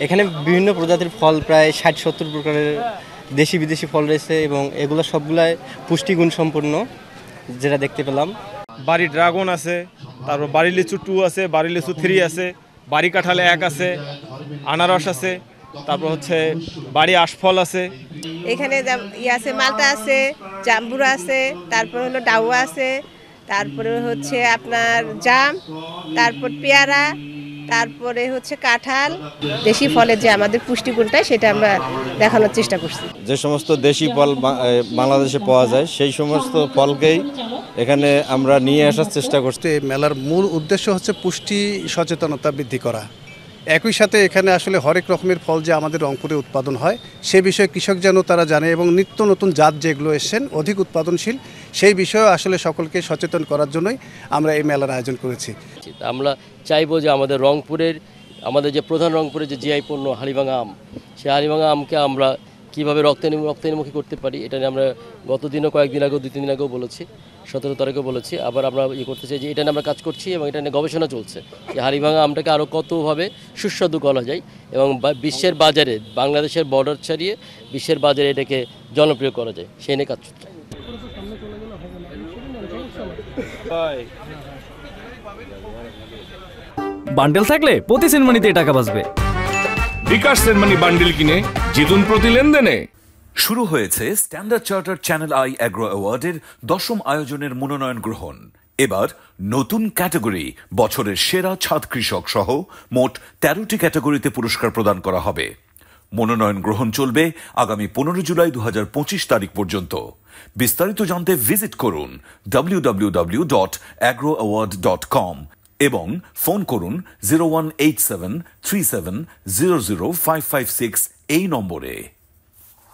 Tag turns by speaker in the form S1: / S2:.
S1: এখানে বিভিন্ন প্রজাতির ফল প্রায় ৬০-৭০ প্রকারের দেশি বিদেশি ফল রয়েছে এবং এগুলো সবগুলাই পুষ্টিগুণ সম্পন্ন যেটা দেখতে পেলাম।
S2: বাড়ি ড্রাগন আছে, তারপর বাড়ি লিচু 2 আছে, বাড়ি লিচু 3 আছে, বাড়ি কাঁঠালে 1 আছে, আনারস আছে, তারপর হচ্ছে বাড়ি আশফল আছে।
S3: এখানে আছে মালটা আছে, জাম্বুরা আছে, তারপর হলো ডাউয়া আছে, তারপরে হচ্ছে আপনার জাম, তারপর পেয়ারা, তারপরে হচ্ছে কাঁঠাল। দেশি ফলের যে আমাদের পুষ্টিগুণটা সেটা আমরা দেখানোর চেষ্টা করছি।
S4: যে সমস্ত দেশি ফল বাংলাদেশে পাওয়া যায় সেই সমস্ত ফলকেই এখানে আমরা নিয়ে আসার চেষ্টা করছি।
S5: মেলার মূল উদ্দেশ্য হচ্ছে পুষ্টি সচেতনতা বৃদ্ধি করা। একই সাথে এখানে আসলে হরেক রকমের ফল যে আমাদের রংপুরে উৎপাদন হয় সে বিষয়ে কৃষক যেন তারা জানে এবং নিত্য নতুন জাত যেগুলো এসেছেন অধিক উৎপাদনশীল সেই বিষয়ে আসলে সকলকে সচেতন করার জন্যই আমরা এই মেলার আয়োজন করেছি।
S6: আমরা চাইবো যে আমাদের যে প্রধান রংপুরের যে জিআই পণ্য হাড়িভাঙা আম, সেই হাড়িভাঙা আমকে আমরা কীভাবে রপ্তানিমুখী করতে পারি এটা নিয়ে আমরা গত দিনও কয়েকদিন আগেও 2-3 দিন আগেও বলেছি, 17 তারিখেও বলেছি। আবার আমরা করতে চাই যে এটা নিয়ে আমরা কাজ করছি এবং এটা নিয়ে গবেষণা চলছে যে হাড়িভাঙা আমটাকে আরও কতভাবে সুস্বাদু করা যায় এবং বিশ্বের বাজারে বাংলাদেশের বর্ডার ছাড়িয়ে বিশ্বের বাজারে এটাকে জনপ্রিয় করা যায় সেই নিয়ে কাজ চলছে।
S7: বান্ডেল থাকলে প্রতি সেনমানিতে টাকা বাঁচবে।
S8: বিকাশ সেনমানি বান্ডেল কিনে জিতুন প্রতি লেনদেনে।
S9: শুরু হয়েছে Standard Charter Channel I Agro অ্যাওয়ার্ডের 10ম আয়োজনের মনোনয়ন গ্রহণ। এবার নতুন ক্যাটাগরি বছরের সেরা ছাদ কৃষক সহ মোট 13টি ক্যাটাগরিতে পুরস্কার প্রদান করা হবে। মনোনয়ন গ্রহণ চলবে আগামী 15 জুলাই 2025 তারিখ পর্যন্ত। বিস্তারিত জানতে ভিজিট করুন www.agroaward.com এবং ফোন করুন 018737000556 এই নম্বরে।